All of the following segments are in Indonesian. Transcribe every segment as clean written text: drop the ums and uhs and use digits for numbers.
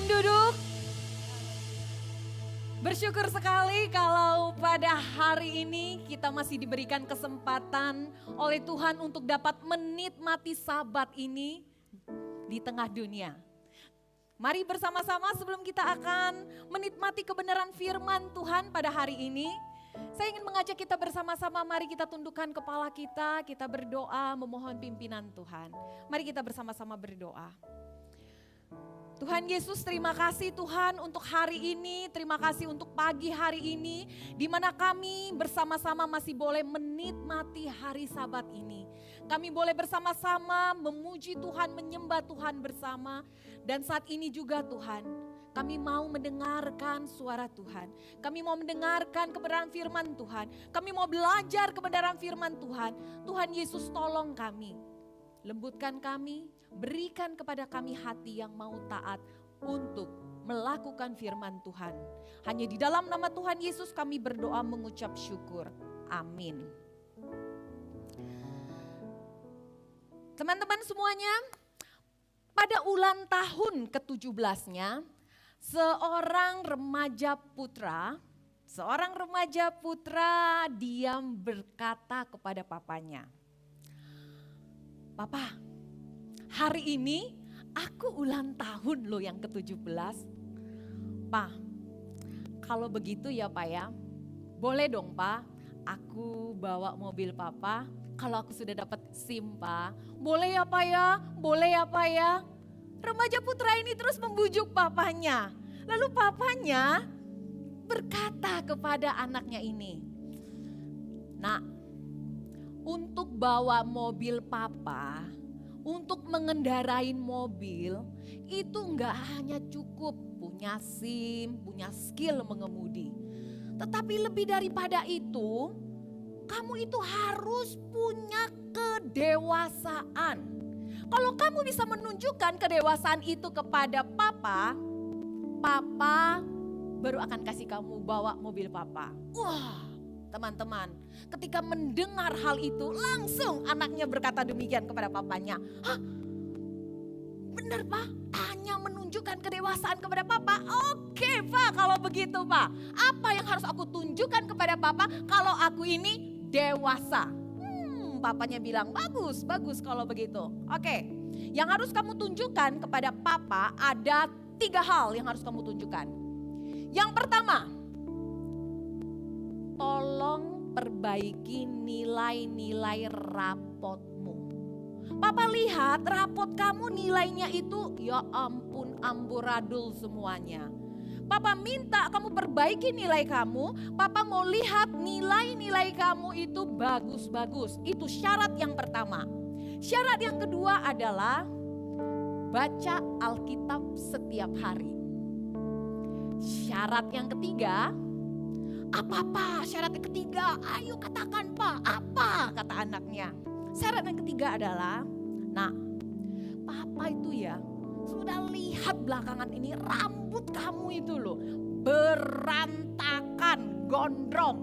Silakan duduk. Bersyukur sekali kalau pada hari ini kita masih diberikan kesempatan oleh Tuhan untuk dapat menikmati Sabat ini di tengah dunia. Mari bersama-sama sebelum kita akan menikmati kebenaran firman Tuhan pada hari ini. Saya ingin mengajak kita bersama-sama, mari kita tundukkan kepala kita berdoa memohon pimpinan Tuhan. Mari kita bersama-sama berdoa. Tuhan Yesus, terima kasih Tuhan untuk hari ini, terima kasih untuk pagi hari ini, di mana kami bersama-sama masih boleh menikmati hari Sabat ini. Kami boleh bersama-sama memuji Tuhan, menyembah Tuhan bersama, dan saat ini juga Tuhan, kami mau mendengarkan suara Tuhan, kami mau mendengarkan kebenaran firman Tuhan, kami mau belajar kebenaran firman Tuhan. Tuhan Yesus, tolong kami. Lembutkan kami, berikan kepada kami hati yang mau taat untuk melakukan firman Tuhan. Hanya di dalam nama Tuhan Yesus kami berdoa mengucap syukur. Amin. Teman-teman semuanya, pada ulang tahun ke-17-nya, seorang remaja putra diam berkata kepada papanya, "Papa, hari ini aku ulang tahun loh yang ke-17. Pa, kalau begitu ya Pak ya, boleh dong Pak, aku bawa mobil Papa kalau aku sudah dapat SIM Pak. Boleh ya Pak ya, boleh ya Pak ya." Remaja putra ini terus membujuk papanya. Lalu papanya berkata kepada anaknya ini, "Nak, untuk bawa mobil Papa, untuk mengendarain mobil, itu enggak hanya cukup punya SIM, punya skill mengemudi. Tetapi lebih daripada itu, kamu itu harus punya kedewasaan. Kalau kamu bisa menunjukkan kedewasaan itu kepada Papa, Papa baru akan kasih kamu bawa mobil Papa." Wah, teman-teman, ketika mendengar hal itu langsung anaknya berkata demikian kepada papanya. "Hah? Benar Pak? Hanya menunjukkan kedewasaan kepada Papa? Oke Pak, kalau begitu Pak. Apa yang harus aku tunjukkan kepada Papa kalau aku ini dewasa?" Papanya bilang, bagus kalau begitu. Oke, yang harus kamu tunjukkan kepada Papa ada 3 hal yang harus kamu tunjukkan. Yang pertama, tolong perbaiki nilai-nilai rapotmu. Papa lihat rapot kamu nilainya itu ya ampun amburadul semuanya. Papa minta kamu perbaiki nilai kamu. Papa mau lihat nilai-nilai kamu itu bagus-bagus. Itu syarat yang pertama. Syarat yang kedua adalah baca Alkitab setiap hari. Syarat yang ketiga, apa Pak syarat yang ketiga? Ayo katakan Pak, apa kata anaknya. Syarat yang ketiga adalah, "Nah, Papa itu ya sudah lihat belakangan ini rambut kamu itu loh berantakan, gondrong.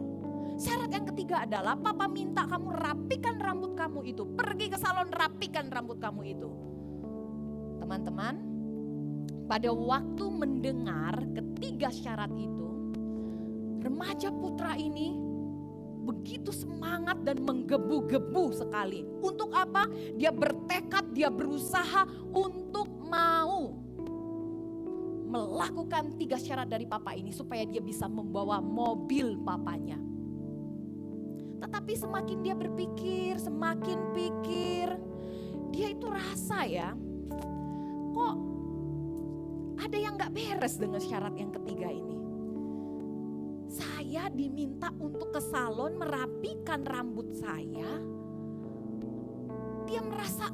Syarat yang ketiga adalah Papa minta kamu rapikan rambut kamu itu. Pergi ke salon rapikan rambut kamu itu." Teman-teman, pada waktu mendengar ketiga syarat itu, remaja putra ini begitu semangat dan menggebu-gebu sekali. Untuk apa? Dia bertekad, dia berusaha untuk mau melakukan 3 syarat dari Papa ini supaya dia bisa membawa mobil papanya. Tetapi semakin dia berpikir, semakin pikir, dia itu rasa ya, kok ada yang gak beres dengan syarat yang ketiga ini. Saya diminta untuk ke salon merapikan rambut saya. Dia merasa,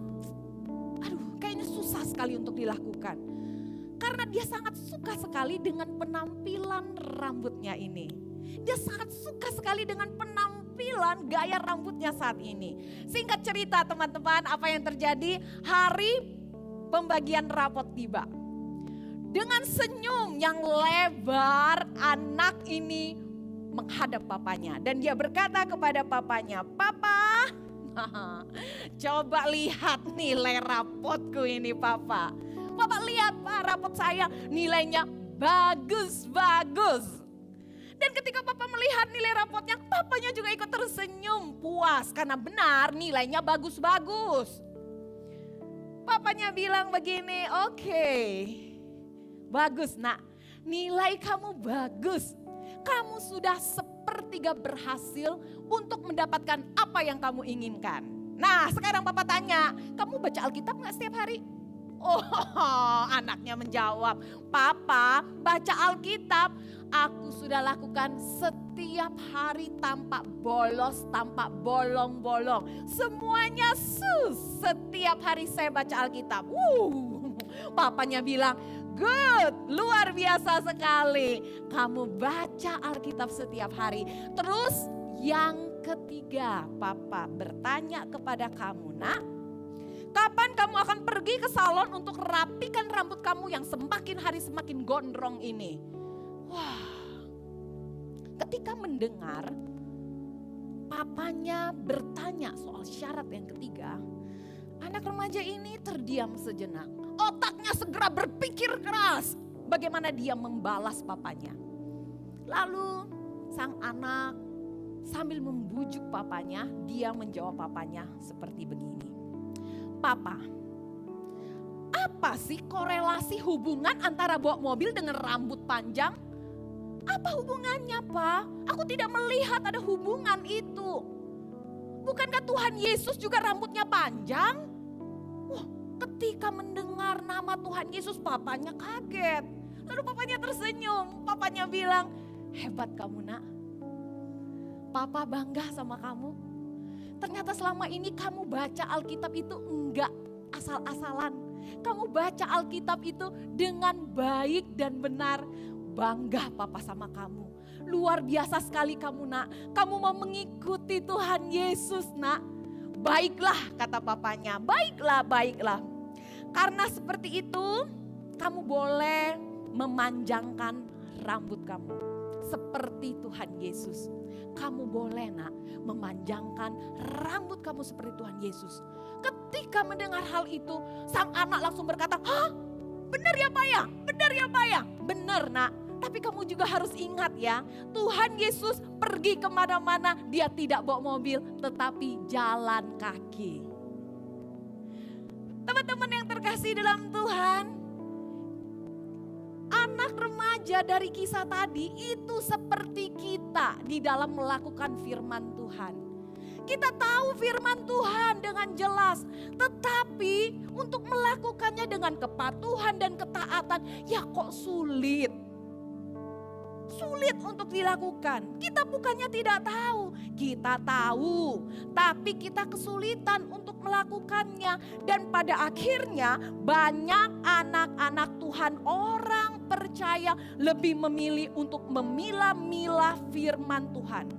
aduh kayaknya susah sekali untuk dilakukan. Karena dia sangat suka sekali dengan penampilan rambutnya ini. Dia sangat suka sekali dengan penampilan gaya rambutnya saat ini. Singkat cerita teman-teman, apa yang terjadi? Hari pembagian rapot tiba. Dengan senyum yang lebar, anak ini menghadap papanya. Dan dia berkata kepada papanya, "Papa, coba lihat nilai rapotku ini Papa. Papa lihat Pak rapot saya nilainya bagus-bagus. Dan ketika Papa melihat nilai rapotnya, Papanya juga ikut tersenyum puas karena benar nilainya bagus-bagus. Papanya bilang begini, oke, bagus nak, nilai kamu bagus. Kamu sudah sepertiga berhasil untuk mendapatkan apa yang kamu inginkan. Nah sekarang Papa tanya, kamu baca Alkitab gak setiap hari? Oh, anaknya menjawab, Papa baca Alkitab aku sudah lakukan setiap hari tanpa bolos, tanpa bolong-bolong. Semuanya setiap hari saya baca Alkitab. Papanya bilang, good, luar biasa sekali. Kamu baca Alkitab setiap hari. Terus yang ketiga, Papa bertanya kepada kamu, nak, kapan kamu akan pergi ke salon untuk rapikan rambut kamu yang semakin hari semakin gondrong ini? Wah, ketika mendengar papanya bertanya soal syarat yang ketiga, anak remaja ini terdiam sejenak. Otaknya segera berpikir keras bagaimana dia membalas papanya. Lalu sang anak sambil membujuk papanya, dia menjawab papanya seperti begini. Papa, apa sih korelasi hubungan antara bawa mobil dengan rambut panjang? Apa hubungannya, Pak? Aku tidak melihat ada hubungan itu. Bukankah Tuhan Yesus juga rambutnya panjang? Wah, ketika mendengar nama Tuhan Yesus, papanya kaget. Lalu papanya tersenyum, papanya bilang, hebat kamu nak. Papa bangga sama kamu. Ternyata selama ini kamu baca Alkitab itu enggak asal-asalan. Kamu baca Alkitab itu dengan baik dan benar. Bangga Papa sama kamu. Luar biasa sekali kamu nak. Kamu mau mengikuti Tuhan Yesus nak. Baiklah kata papanya. Baiklah, baiklah. Karena seperti itu kamu boleh memanjangkan rambut kamu. Seperti Tuhan Yesus. Kamu boleh nak memanjangkan rambut kamu seperti Tuhan Yesus. Ketika mendengar hal itu, sang anak langsung berkata, hah? Benar ya Pak ya? Benar ya Pak ya? Benar nak. Tapi kamu juga harus ingat ya, Tuhan Yesus pergi kemana-mana, dia tidak bawa mobil, tetapi jalan kaki. Teman-teman yang terkasih dalam Tuhan, anak remaja dari kisah tadi itu seperti kita di dalam melakukan firman Tuhan. Kita tahu firman Tuhan dengan jelas, tetapi untuk melakukannya dengan kepatuhan dan ketaatan, ya kok sulit. Sulit untuk dilakukan. Kita bukannya tidak tahu, kita tahu, tapi kita kesulitan untuk melakukannya. Dan pada akhirnya banyak anak-anak Tuhan, orang percaya lebih memilih untuk memilah-milah firman Tuhan.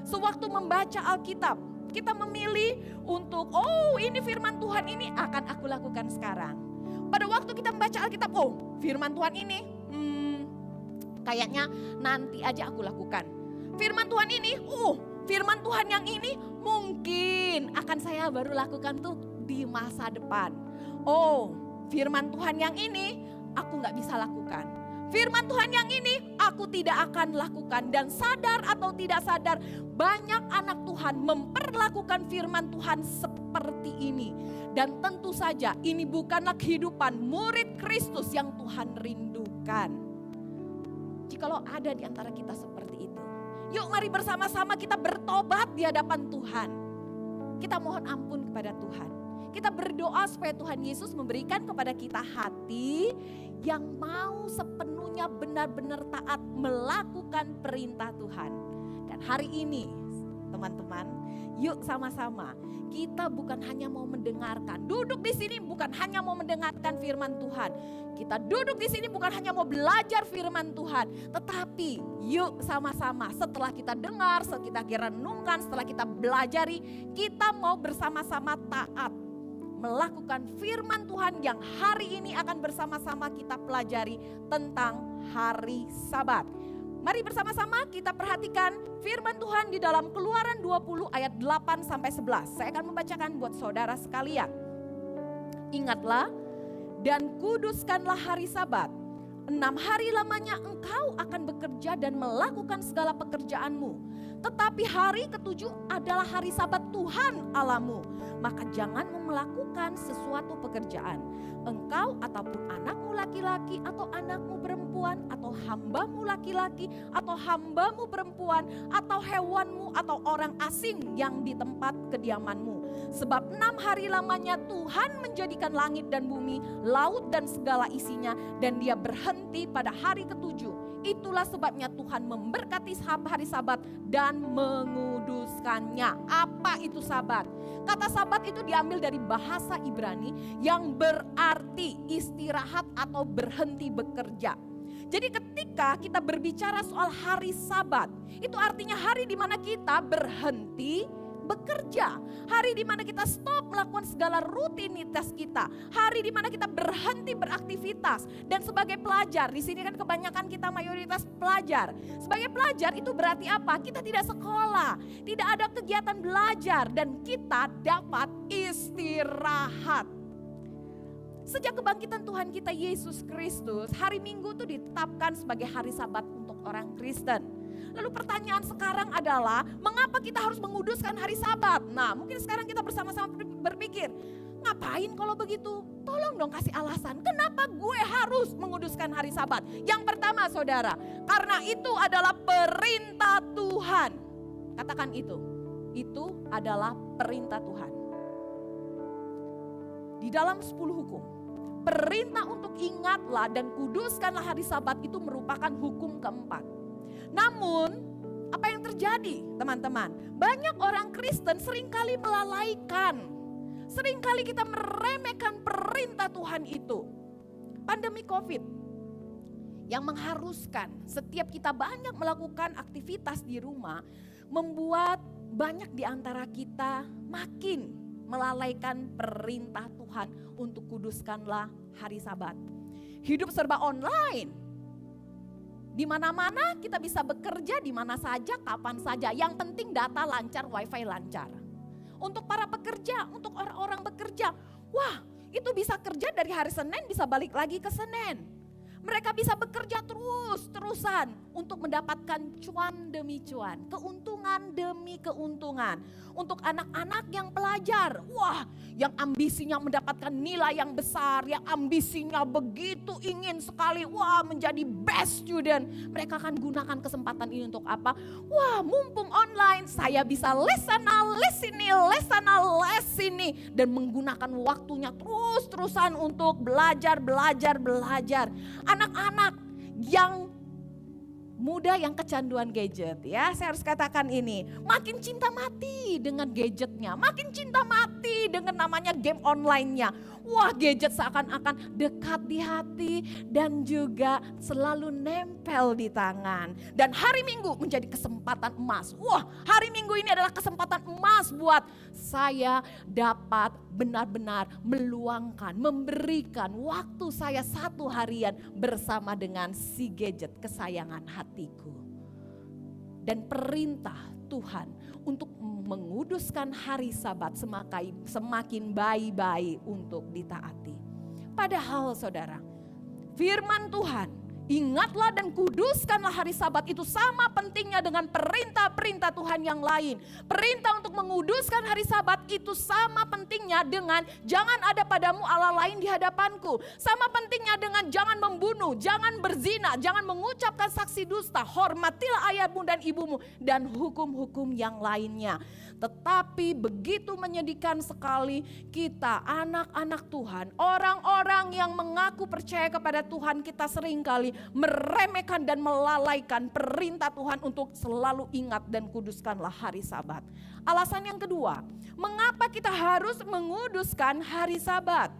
Sewaktu membaca Alkitab, kita memilih untuk, oh ini firman Tuhan ini akan aku lakukan sekarang. Pada waktu kita membaca Alkitab, oh firman Tuhan ini, kayaknya nanti aja aku lakukan. Firman Tuhan ini, firman Tuhan yang ini mungkin akan saya baru lakukan tuh di masa depan. Oh, firman Tuhan yang ini aku gak bisa lakukan. Firman Tuhan yang ini aku tidak akan lakukan. Dan sadar atau tidak sadar, banyak anak Tuhan memperlakukan firman Tuhan seperti ini. Dan tentu saja ini bukanlah kehidupan murid Kristus yang Tuhan rindukan. Jikalau ada di antara kita seperti itu, yuk mari bersama-sama kita bertobat di hadapan Tuhan. Kita mohon ampun kepada Tuhan. Kita berdoa supaya Tuhan Yesus memberikan kepada kita hati yang mau sepenuhnya benar-benar taat melakukan perintah Tuhan. Dan hari ini teman-teman, yuk sama-sama kita bukan hanya mau mendengarkan. Duduk di sini bukan hanya mau mendengarkan firman Tuhan. Kita duduk di sini bukan hanya mau belajar firman Tuhan, tetapi yuk sama-sama setelah kita dengar, setelah kita renungkan, setelah kita belajari, kita mau bersama-sama taat melakukan firman Tuhan yang hari ini akan bersama-sama kita pelajari tentang hari Sabat. Mari bersama-sama kita perhatikan firman Tuhan di dalam Keluaran 20 ayat 8 sampai 11. Saya akan membacakan buat saudara sekalian. Ingatlah, dan kuduskanlah hari Sabat. 6 hari lamanya engkau akan bekerja dan melakukan segala pekerjaanmu. Tetapi hari ketujuh adalah hari Sabat Tuhan Allahmu. Maka janganmu melakukan sesuatu pekerjaan. Engkau ataupun anakmu laki-laki atau anakmu perempuan atau hambamu laki-laki atau hambamu perempuan atau hewanmu atau orang asing yang di tempat kediamanmu. Sebab 6 hari lamanya Tuhan menjadikan langit dan bumi, laut dan segala isinya, dan dia berhenti pada hari ketujuh. Itulah sebabnya Tuhan memberkati hari Sabat dan menguduskannya. Apa itu Sabat? Kata Sabat itu diambil dari bahasa Ibrani yang berarti istirahat atau berhenti bekerja. Jadi ketika kita berbicara soal hari Sabat, itu artinya hari di mana kita berhenti bekerja. Hari di mana kita stop melakukan segala rutinitas kita. Hari di mana kita berhenti beraktivitas. Dan sebagai pelajar, di sini kan kebanyakan kita mayoritas pelajar. Sebagai pelajar itu berarti apa? Kita tidak sekolah, tidak ada kegiatan belajar dan kita dapat istirahat. Sejak kebangkitan Tuhan kita Yesus Kristus, hari Minggu itu ditetapkan sebagai hari Sabat untuk orang Kristen. Lalu pertanyaan sekarang adalah, mengapa kita harus menguduskan hari Sabat? Nah, mungkin sekarang kita bersama-sama berpikir, ngapain kalau begitu? Tolong dong kasih alasan, kenapa gue harus menguduskan hari Sabat? Yang pertama saudara, karena itu adalah perintah Tuhan. Katakan itu adalah perintah Tuhan. Di dalam 10 hukum, perintah untuk ingatlah dan kuduskanlah hari Sabat itu merupakan hukum keempat. Namun, apa yang terjadi teman-teman? Banyak orang Kristen seringkali melalaikan. Seringkali kita meremehkan perintah Tuhan itu. Pandemi COVID yang mengharuskan setiap kita banyak melakukan aktivitas di rumah, membuat banyak di antara kita makin melalaikan perintah Tuhan untuk kuduskanlah hari Sabat. Hidup serba online. Di mana-mana kita bisa bekerja di mana saja, kapan saja. Yang penting data lancar, wifi lancar. Untuk para pekerja, untuk orang-orang bekerja. Wah, itu bisa kerja dari hari Senin bisa balik lagi ke Senin. Mereka bisa bekerja terus-terusan untuk mendapatkan cuan demi cuan, keuntungan demi keuntungan. Untuk anak-anak yang pelajar, wah, yang ambisinya mendapatkan nilai yang besar, yang ambisinya begitu ingin sekali, wah, menjadi best student. Mereka akan gunakan kesempatan ini untuk apa? Wah, mumpung online, saya bisa les sana, les sini, les sana, les sini. Dan menggunakan waktunya terus-terusan untuk belajar. Anak-anak yang muda yang kecanduan gadget, ya saya harus katakan ini, makin cinta mati dengan gadgetnya, makin cinta mati dengan namanya game online-nya. Wah, gadget seakan-akan dekat di hati dan juga selalu nempel di tangan. Dan hari Minggu menjadi kesempatan emas. Wah, hari Minggu ini adalah kesempatan emas buat saya dapat benar-benar meluangkan, memberikan waktu saya 1 harian bersama dengan si gadget kesayangan hatiku. Dan perintah Tuhan untuk menguduskan hari Sabat semakin baik-baik untuk ditaati. Padahal saudara, firman Tuhan, ingatlah dan kuduskanlah hari Sabat itu sama pentingnya dengan perintah-perintah Tuhan yang lain. Perintah untuk menguduskan hari Sabat itu sama pentingnya dengan jangan ada padamu Allah lain di hadapanku. Sama pentingnya dengan jangan membunuh, jangan berzina, jangan mengucapkan saksi dusta, hormatilah ayahmu dan ibumu, dan hukum-hukum yang lainnya. Tetapi begitu menyedihkan sekali kita anak-anak Tuhan, orang-orang yang mengaku percaya kepada Tuhan, kita seringkali meremehkan dan melalaikan perintah Tuhan untuk selalu ingat dan kuduskanlah hari Sabat. Alasan yang kedua, mengapa kita harus menguduskan hari Sabat?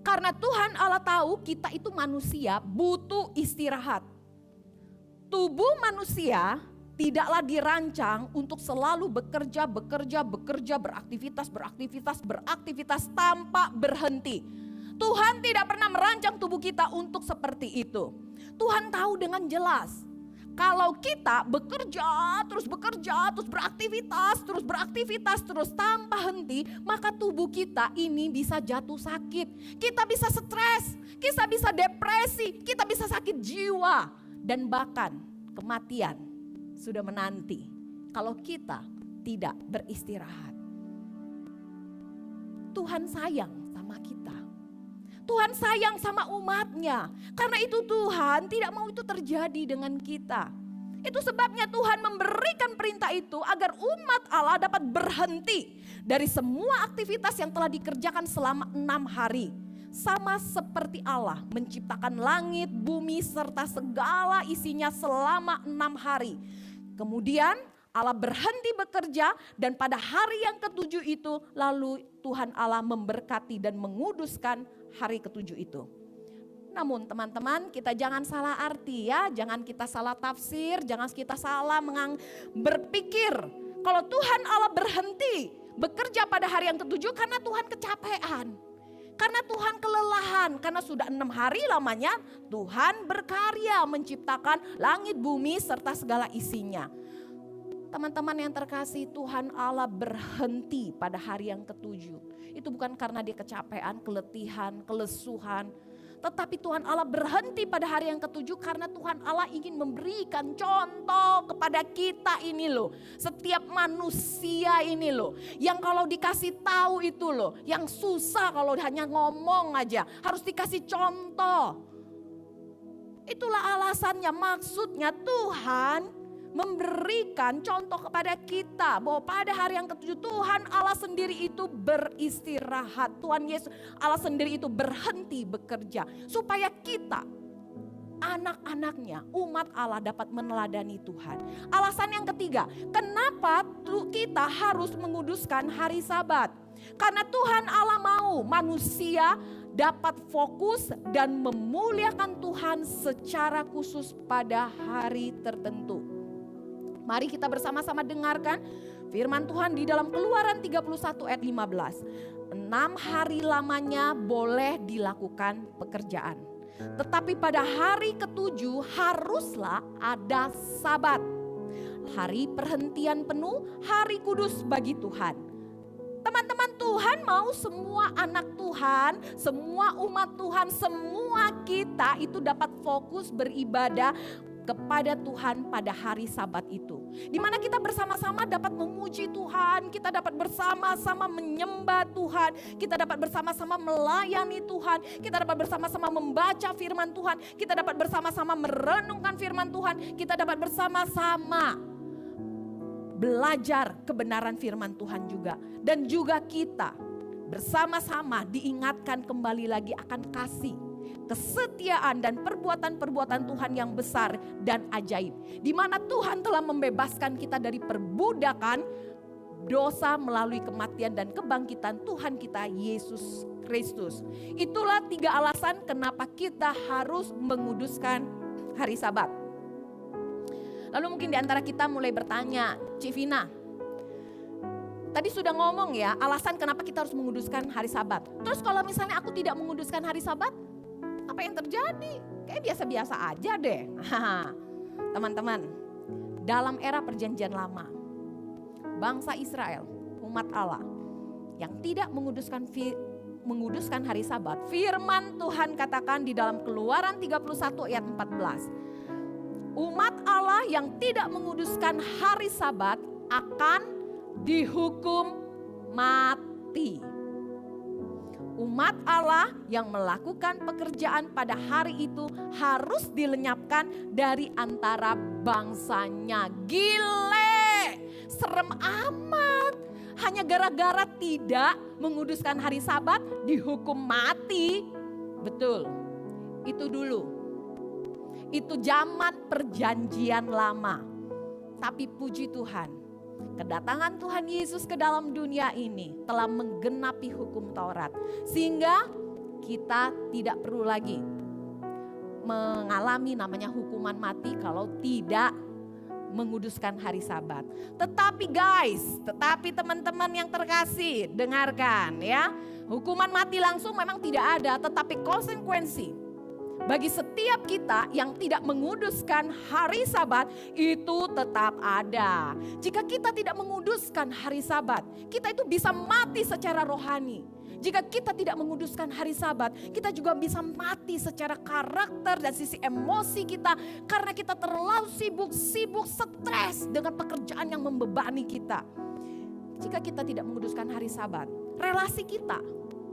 Karena Tuhan Allah tahu kita itu manusia butuh istirahat. Tubuh manusia tidaklah dirancang untuk selalu bekerja, beraktivitas tanpa berhenti. Tuhan tidak pernah merancang tubuh kita untuk seperti itu. Tuhan tahu dengan jelas Kalau kita bekerja, terus beraktivitas, terus tanpa henti, maka tubuh kita ini bisa jatuh sakit. Kita bisa stres, kita bisa depresi, kita bisa sakit jiwa. Dan bahkan kematian sudah menanti kalau kita tidak beristirahat. Tuhan sayang sama kita. Tuhan sayang sama umatnya. Karena itu Tuhan tidak mau itu terjadi dengan kita. Itu sebabnya Tuhan memberikan perintah itu agar umat Allah dapat berhenti dari semua aktivitas yang telah dikerjakan selama 6 hari. Sama seperti Allah menciptakan langit, bumi, serta segala isinya selama 6 hari. Kemudian Allah berhenti bekerja dan pada hari yang ketujuh itu lalu Tuhan Allah memberkati dan menguduskan hari ketujuh itu. Namun teman-teman, kita jangan salah arti ya, jangan kita salah tafsir, jangan kita salah berpikir kalau Tuhan Allah berhenti bekerja pada hari yang ketujuh karena Tuhan kecapean. Karena Tuhan kelelahan, karena sudah 6 hari lamanya Tuhan berkarya menciptakan langit, bumi serta segala isinya. Teman-teman yang terkasih, Tuhan Allah berhenti pada hari yang ketujuh. Itu bukan karena dia kecapean, keletihan, kelesuhan. Tetapi Tuhan Allah berhenti pada hari yang ketujuh karena Tuhan Allah ingin memberikan contoh kepada kita ini loh. Setiap manusia ini loh. Yang kalau dikasih tahu itu loh. Yang susah kalau hanya ngomong aja. Harus dikasih contoh. Itulah alasannya, maksudnya Tuhan memberikan contoh kepada kita bahwa pada hari yang ketujuh Tuhan Allah sendiri itu beristirahat. Tuhan Yesus Allah sendiri itu berhenti bekerja supaya kita anak-anaknya umat Allah dapat meneladani Tuhan. Alasan yang ketiga, kenapa kita harus menguduskan hari Sabat? Karena Tuhan Allah mau manusia dapat fokus dan memuliakan Tuhan secara khusus pada hari tertentu. Mari kita bersama-sama dengarkan firman Tuhan di dalam Keluaran 31 ayat 15. 6 hari lamanya boleh dilakukan pekerjaan. Tetapi pada hari ketujuh haruslah ada Sabat. Hari perhentian penuh, hari kudus bagi Tuhan. Teman-teman, Tuhan mau semua anak Tuhan, semua umat Tuhan, semua kita itu dapat fokus beribadah kepada Tuhan pada hari Sabat itu. Di mana kita bersama-sama dapat memuji Tuhan, kita dapat bersama-sama menyembah Tuhan, kita dapat bersama-sama melayani Tuhan, kita dapat bersama-sama membaca firman Tuhan, kita dapat bersama-sama merenungkan firman Tuhan, kita dapat bersama-sama belajar kebenaran firman Tuhan juga. Dan juga kita bersama-sama diingatkan kembali lagi akan kasih, kesetiaan dan perbuatan-perbuatan Tuhan yang besar dan ajaib. Di mana Tuhan telah membebaskan kita dari perbudakan dosa melalui kematian dan kebangkitan Tuhan kita Yesus Kristus. Itulah 3 alasan kenapa kita harus menguduskan hari Sabat. Lalu mungkin di antara kita mulai bertanya, Civina, tadi sudah ngomong ya alasan kenapa kita harus menguduskan hari Sabat. Terus kalau misalnya aku tidak menguduskan hari Sabat, apa yang terjadi? Kayak biasa-biasa aja deh. Teman-teman, dalam era perjanjian lama, bangsa Israel, umat Allah yang tidak menguduskan hari Sabat, firman Tuhan katakan di dalam Keluaran 31 ayat 14. Umat Allah yang tidak menguduskan hari Sabat akan dihukum mati. Umat Allah yang melakukan pekerjaan pada hari itu harus dilenyapkan dari antara bangsanya. Gile, serem amat. Hanya gara-gara tidak menguduskan hari Sabat dihukum mati. Betul, itu dulu. Itu zaman perjanjian lama. Tapi puji Tuhan, kedatangan Tuhan Yesus ke dalam dunia ini telah menggenapi hukum Taurat. Sehingga kita tidak perlu lagi mengalami namanya hukuman mati kalau tidak menguduskan hari Sabat. Tetapi teman-teman yang terkasih, dengarkan ya. Hukuman mati langsung memang tidak ada, tetapi konsekuensi Bagi setiap kita yang tidak menguduskan hari Sabat, itu tetap ada. Jika kita tidak menguduskan hari Sabat, kita itu bisa mati secara rohani. Jika kita tidak menguduskan hari Sabat, kita juga bisa mati secara karakter dan sisi emosi kita. Karena kita terlalu sibuk stres dengan pekerjaan yang membebani kita. Jika kita tidak menguduskan hari Sabat, relasi kita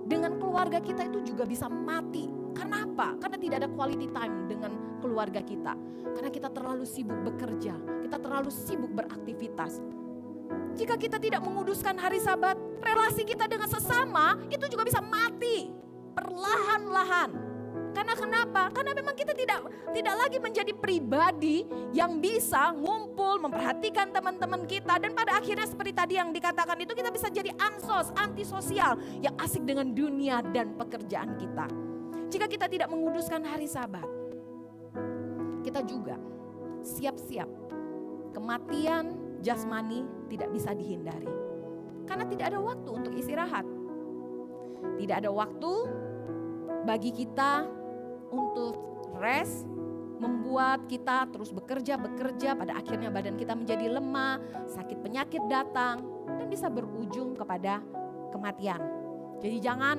dengan keluarga kita itu juga bisa mati. Karena apa? Karena tidak ada quality time dengan keluarga kita. Karena kita terlalu sibuk bekerja, kita terlalu sibuk beraktivitas. Jika kita tidak menguduskan hari Sabat, relasi kita dengan sesama itu juga bisa mati perlahan-lahan. Karena kenapa? Karena memang kita tidak lagi menjadi pribadi yang bisa ngumpul, memperhatikan teman-teman kita. Dan pada akhirnya seperti tadi yang dikatakan itu, kita bisa jadi ansos, antisosial, yang asik dengan dunia dan pekerjaan kita. Jika kita tidak menguduskan hari Sabat, kita juga siap-siap kematian jasmani tidak bisa dihindari. Karena tidak ada waktu untuk istirahat. Tidak ada waktu bagi kita untuk rest, membuat kita terus bekerja, pada akhirnya badan kita menjadi lemah, sakit penyakit datang, dan bisa berujung kepada kematian. Jadi jangan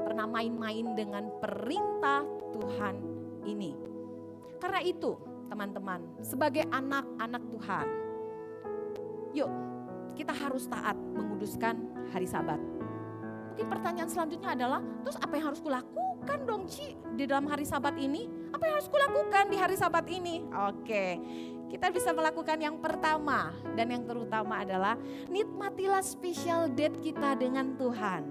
pernah main-main dengan perintah Tuhan ini. Karena itu teman-teman, sebagai anak-anak Tuhan, yuk kita harus taat menguduskan hari Sabat. Mungkin pertanyaan selanjutnya adalah, terus apa yang harus kulakukan dong Ci di dalam hari Sabat ini? Apa yang harus kulakukan di hari Sabat ini? Oke, kita bisa melakukan yang pertama dan yang terutama adalah nikmatilah special date kita dengan Tuhan.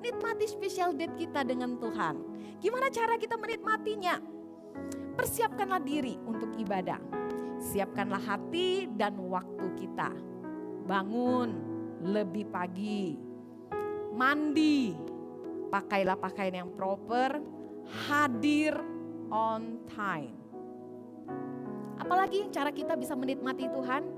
Nikmati special date kita dengan Tuhan. Gimana cara kita menikmatinya? Persiapkanlah diri untuk ibadah. Siapkanlah hati dan waktu kita. Bangun lebih pagi. Mandi. Pakailah pakaian yang proper. Hadir on time. Apalagi cara kita bisa menikmati Tuhan?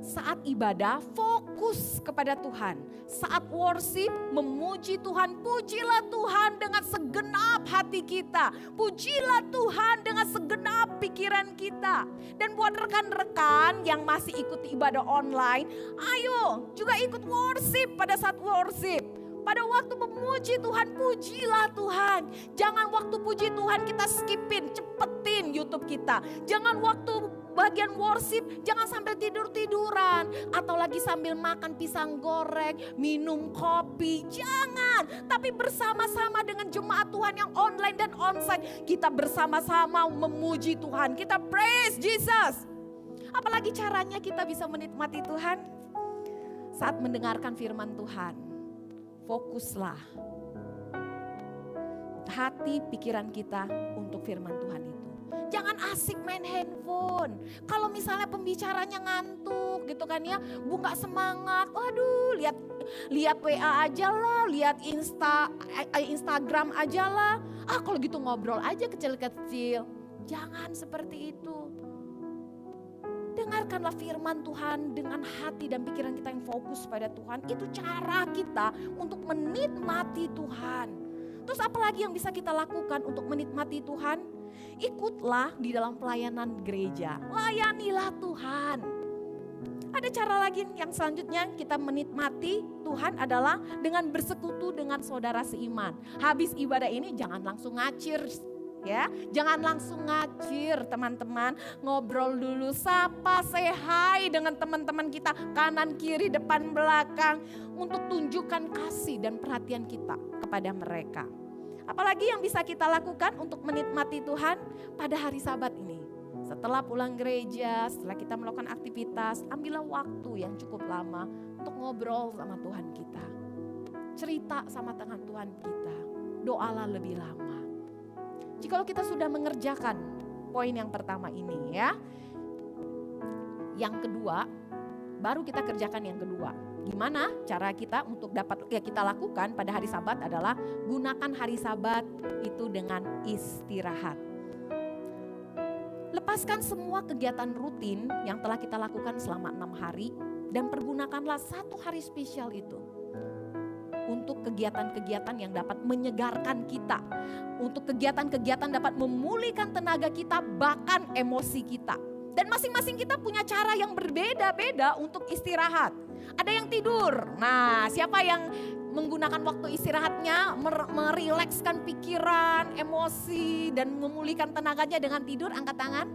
Saat ibadah fokus kepada Tuhan. Saat worship memuji Tuhan. Pujilah Tuhan dengan segenap hati kita. Pujilah Tuhan dengan segenap pikiran kita. Dan buat rekan-rekan yang masih ikut ibadah online, ayo juga ikut worship pada saat worship. Pada waktu memuji Tuhan, pujilah Tuhan. Jangan waktu puji Tuhan kita skipin, cepetin YouTube kita. Jangan waktu bagian worship, jangan sampai tidur-tiduran. Atau lagi sambil makan pisang goreng, minum kopi. Jangan, tapi bersama-sama dengan jemaat Tuhan yang online dan onsite. Kita bersama-sama memuji Tuhan, kita praise Jesus. Apalagi caranya kita bisa menikmati Tuhan? Saat mendengarkan firman Tuhan. Fokuslah hati pikiran kita untuk firman Tuhan itu. Jangan asik main handphone. Kalau misalnya pembicaranya ngantuk gitu kan ya, Bu nggak semangat. Waduh, lihat WA aja lah, lihat Instagram aja lah. Kalau gitu ngobrol aja kecil-kecil. Jangan seperti itu. Dengarkanlah firman Tuhan dengan hati dan pikiran kita yang fokus pada Tuhan. Itu cara kita untuk menikmati Tuhan. Terus apa lagi yang bisa kita lakukan untuk menikmati Tuhan? Ikutlah di dalam pelayanan gereja. Layanilah Tuhan. Ada cara lagi yang selanjutnya kita menikmati Tuhan adalah dengan bersekutu dengan saudara seiman. Habis ibadah ini jangan langsung ngacir. Ya, jangan langsung ngacir teman-teman, ngobrol dulu, sapa, say hi dengan teman-teman kita kanan, kiri, depan, belakang untuk tunjukkan kasih dan perhatian kita kepada mereka. Apalagi yang bisa kita lakukan untuk menikmati Tuhan pada hari Sabat ini? Setelah pulang gereja, setelah kita melakukan aktivitas, ambillah waktu yang cukup lama untuk ngobrol sama Tuhan kita. Cerita sama Tuhan kita, doalah lebih lama. Jikalau kita sudah mengerjakan poin yang pertama ini ya. Yang kedua, baru kita kerjakan yang kedua. Gimana cara kita untuk dapat kita lakukan pada hari Sabat adalah gunakan hari Sabat itu dengan istirahat. Lepaskan semua kegiatan rutin yang telah kita lakukan selama 6 hari dan pergunakanlah 1 hari spesial itu. untuk kegiatan-kegiatan yang dapat menyegarkan kita, untuk kegiatan-kegiatan dapat memulihkan tenaga kita, bahkan emosi kita. Dan masing-masing kita punya cara yang berbeda-beda untuk istirahat. Ada yang tidur. Nah, siapa yang menggunakan waktu istirahatnya merilekskan pikiran, emosi, dan memulihkan tenaganya dengan tidur? Angkat tangan.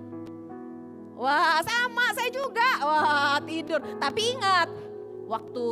Wah, sama, saya juga. Wah, tidur. Tapi ingat, waktu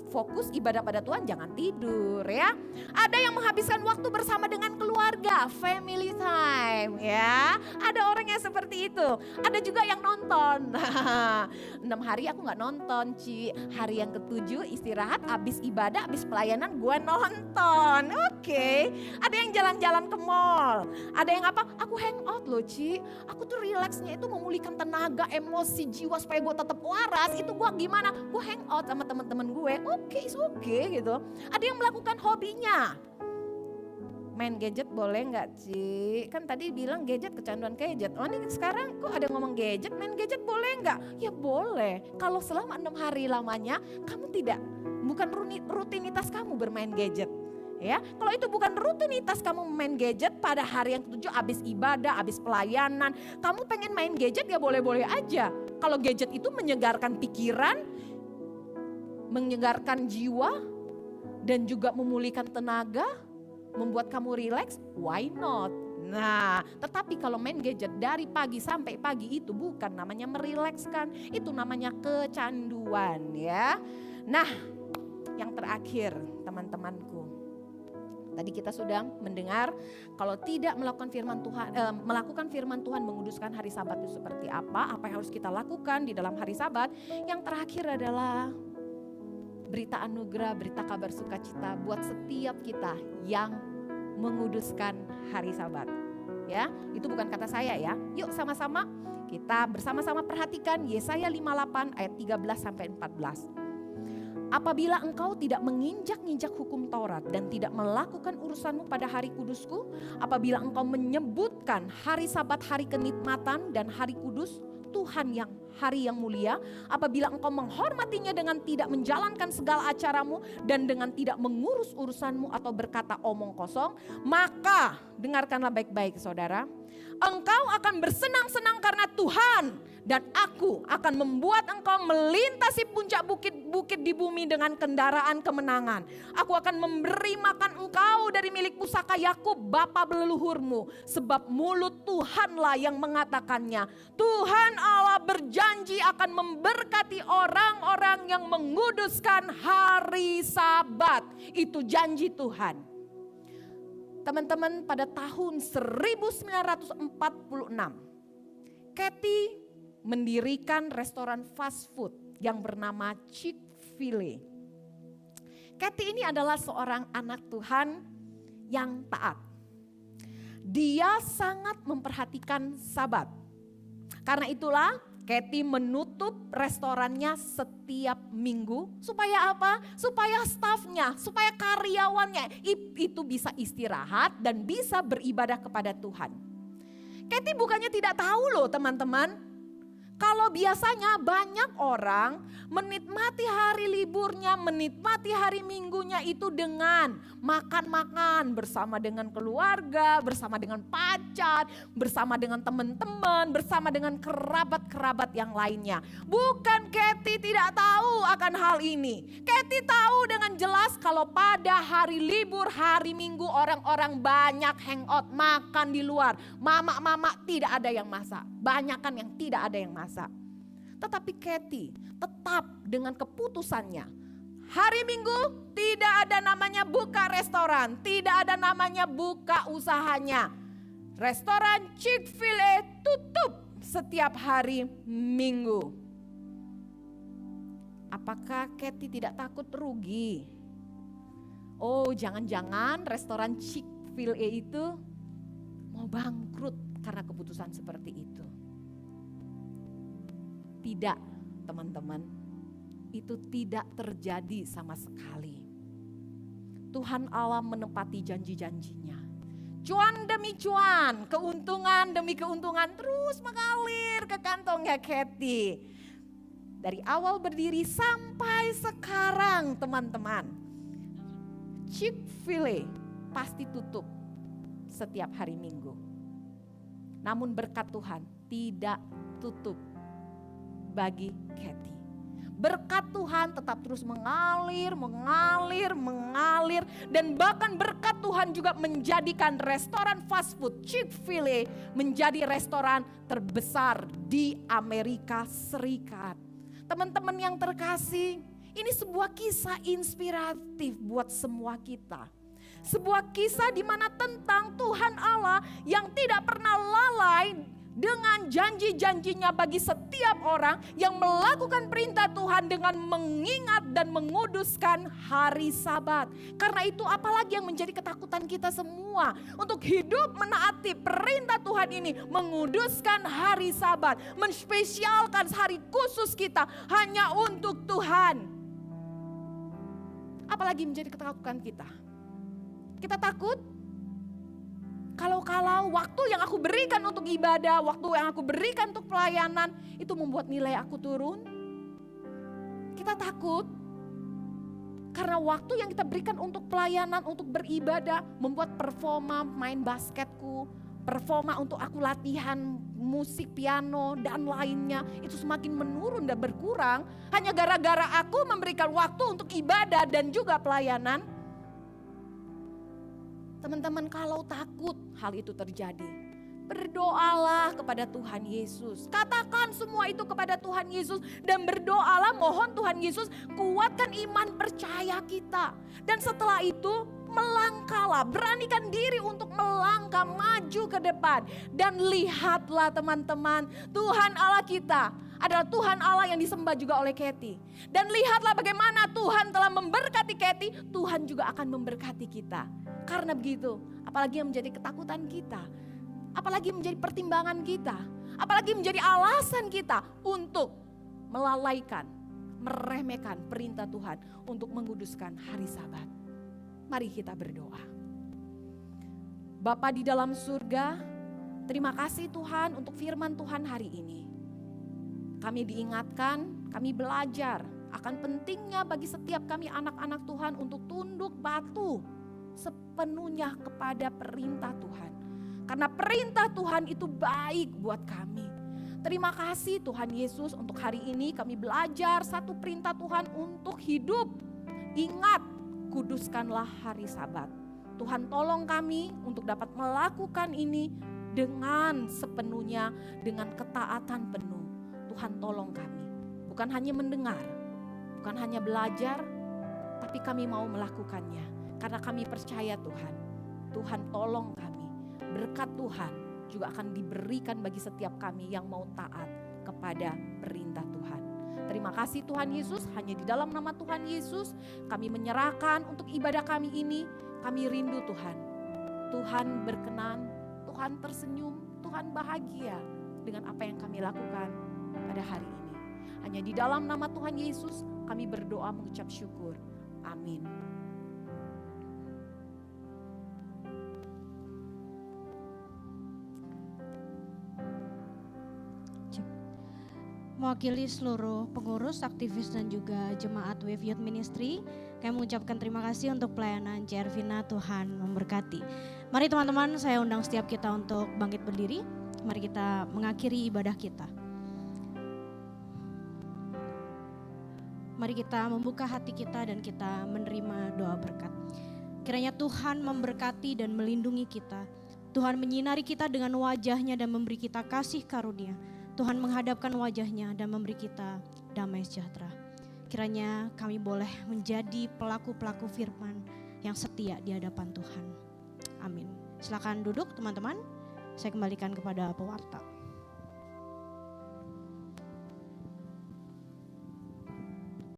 fokus ibadah pada Tuhan jangan tidur ya. Ada yang menghabiskan waktu bersama dengan keluarga, family time ya. Ada orang yang seperti itu. Ada juga yang nonton. 6 hari aku gak nonton, Ci. Hari yang ke-7 istirahat, habis ibadah, habis pelayanan gue nonton. Oke. Ada yang jalan-jalan ke mall. Ada yang apa? Aku hangout loh, Ci. Aku tuh relaxnya itu memulihkan tenaga, emosi, jiwa supaya gue tetap waras. Itu gue gimana? Gue hangout sama teman-teman gue. Oke, gitu. Ada yang melakukan hobinya. Main gadget boleh nggak, Ci? Kan tadi bilang gadget, kecanduan gadget. Oh, ini sekarang kok ada ngomong gadget, main gadget boleh nggak? Ya boleh. Kalau selama 6 hari lamanya kamu bukan rutinitas kamu bermain gadget. Ya, kalau itu bukan rutinitas kamu main gadget pada hari yang ke-7 habis ibadah, habis pelayanan, kamu pengen main gadget ya boleh-boleh aja. Kalau gadget itu menyegarkan pikiran, menyegarkan jiwa, dan juga memulihkan tenaga, membuat kamu rileks, why not? Nah, tetapi kalau main gadget dari pagi sampai pagi itu bukan namanya merilekskan, itu namanya kecanduan ya. Nah, yang terakhir teman-temanku, tadi kita sudah mendengar kalau tidak melakukan firman Tuhan menguduskan hari Sabat itu seperti apa yang harus kita lakukan di dalam hari Sabat. Yang terakhir adalah berita anugerah, berita kabar sukacita buat setiap kita yang menguduskan hari Sabat. Ya, itu bukan kata saya ya. Yuk sama-sama kita bersama-sama perhatikan Yesaya 58 ayat 13 sampai 14. Apabila engkau tidak menginjak-injak hukum Taurat dan tidak melakukan urusanmu pada hari kudusku, apabila engkau menyebutkan hari Sabat hari kenikmatan dan hari kudus Tuhan yang hari yang mulia, apabila engkau menghormatinya dengan tidak menjalankan segala acaramu dan dengan tidak mengurus urusanmu atau berkata omong kosong, maka dengarkanlah baik-baik saudara, engkau akan bersenang-senang karena Tuhan, dan aku akan membuat engkau melintasi puncak bukit-bukit di bumi dengan kendaraan kemenangan. Aku akan memberi makan engkau dari milik pusaka Yakub bapa leluhurmu, sebab mulut Tuhanlah yang mengatakannya. Tuhan Allah berjanji akan memberkati orang-orang yang menguduskan hari Sabat. Itu janji Tuhan. Teman-teman, pada tahun 1946, Kathy mendirikan restoran fast food yang bernama Chick-fil-A. Kathy ini adalah seorang anak Tuhan yang taat. Dia sangat memperhatikan Sabat. Karena itulah Kathy menutup restorannya setiap minggu. Supaya apa? Supaya stafnya, supaya karyawannya itu bisa istirahat dan bisa beribadah kepada Tuhan. Kathy bukannya tidak tahu loh teman-teman. Kalau biasanya banyak orang menikmati hari liburnya, menikmati hari minggunya itu dengan makan-makan bersama dengan keluarga, bersama dengan pacar, bersama dengan teman-teman, bersama dengan kerabat-kerabat yang lainnya. Bukan Kathy tidak tahu akan hal ini. Kathy tahu dengan jelas kalau pada hari libur, hari minggu orang-orang banyak hangout, makan di luar. Mama-mama tidak ada yang masak, banyakan yang tidak ada yang masak. Tetapi Kathy tetap dengan keputusannya. Hari Minggu tidak ada namanya buka restoran, tidak ada namanya buka usahanya. Restoran Chick-fil-A tutup setiap hari Minggu. Apakah Kathy tidak takut rugi? Oh, jangan-jangan restoran Chick-fil-A itu mau bangkrut karena keputusan seperti itu. Tidak, teman-teman, itu tidak terjadi sama sekali. Tuhan Allah menepati janji-janjinya. Cuan demi cuan, keuntungan demi keuntungan terus mengalir ke kantongnya Kathy. Dari awal berdiri sampai sekarang, teman-teman. Chick-fil-A pasti tutup setiap hari Minggu. Namun berkat Tuhan tidak tutup bagi Kathy. Berkat Tuhan tetap terus mengalir, dan bahkan berkat Tuhan juga menjadikan restoran fast food Chick-fil-A menjadi restoran terbesar di Amerika Serikat. Teman-teman yang terkasih, ini sebuah kisah inspiratif buat semua kita. Sebuah kisah di mana tentang Tuhan Allah yang tidak pernah lalai dengan janji-janjinya bagi setiap orang yang melakukan perintah Tuhan dengan mengingat dan menguduskan hari Sabat. Karena itu apalagi yang menjadi ketakutan kita semua untuk hidup menaati perintah Tuhan ini, menguduskan hari Sabat, menspesialkan hari khusus kita hanya untuk Tuhan. Apalagi menjadi ketakutan kita? Kita takut kalau waktu yang aku berikan untuk ibadah, waktu yang aku berikan untuk pelayanan, itu membuat nilai aku turun. Kita takut karena waktu yang kita berikan untuk pelayanan, untuk beribadah, membuat performa main basketku, performa untuk aku latihan musik piano dan lainnya, itu semakin menurun dan berkurang. Hanya gara-gara aku memberikan waktu untuk ibadah dan juga pelayanan. Teman-teman, kalau takut hal itu terjadi, berdoalah kepada Tuhan Yesus. Katakan semua itu kepada Tuhan Yesus dan berdoalah, mohon Tuhan Yesus kuatkan iman percaya kita. Dan setelah itu melangkahlah, beranikan diri untuk melangkah maju ke depan. Dan lihatlah teman-teman, Tuhan Allah kita adalah Tuhan Allah yang disembah juga oleh Kathy. Dan lihatlah bagaimana Tuhan telah memberkati Kathy, Tuhan juga akan memberkati kita. Karena begitu, apalagi yang menjadi ketakutan kita, apalagi menjadi pertimbangan kita, apalagi menjadi alasan kita untuk melalaikan, meremehkan perintah Tuhan untuk menguduskan hari Sabat. Mari kita berdoa. Bapa di dalam surga, terima kasih Tuhan untuk firman Tuhan hari ini. Kami diingatkan, kami belajar akan pentingnya bagi setiap kami anak-anak Tuhan untuk tunduk patuh sepenuhnya kepada perintah Tuhan. Karena perintah Tuhan itu baik buat kami. Terima kasih Tuhan Yesus, untuk hari ini kami belajar satu perintah Tuhan untuk hidup. Ingat, kuduskanlah hari Sabat. Tuhan tolong kami untuk dapat melakukan ini dengan sepenuhnya, dengan ketaatan penuh. Tuhan tolong kami, bukan hanya mendengar, bukan hanya belajar, tapi kami mau melakukannya. Karena kami percaya Tuhan, Tuhan tolong kami. Berkat Tuhan juga akan diberikan bagi setiap kami yang mau taat kepada perintah Tuhan. Terima kasih Tuhan Yesus, hanya di dalam nama Tuhan Yesus kami menyerahkan untuk ibadah kami ini. Kami rindu Tuhan, Tuhan berkenan, Tuhan tersenyum, Tuhan bahagia dengan apa yang kami lakukan pada hari ini. Hanya di dalam nama Tuhan Yesus kami berdoa mengucap syukur. Amin. Mewakili seluruh pengurus, aktivis dan juga jemaat Wave Youth Ministry, kami mengucapkan terima kasih untuk pelayanan Cervina. Tuhan memberkati. Mari teman-teman, saya undang setiap kita untuk bangkit berdiri. Mari kita mengakhiri ibadah kita. Mari kita membuka hati kita dan kita menerima doa berkat. Kiranya Tuhan memberkati dan melindungi kita. Tuhan menyinari kita dengan wajah-Nya dan memberi kita kasih karunia. Tuhan menghadapkan wajah-Nya dan memberi kita damai sejahtera. Kiranya kami boleh menjadi pelaku-pelaku firman yang setia di hadapan Tuhan. Amin. Silakan duduk teman-teman. Saya kembalikan kepada pewarta.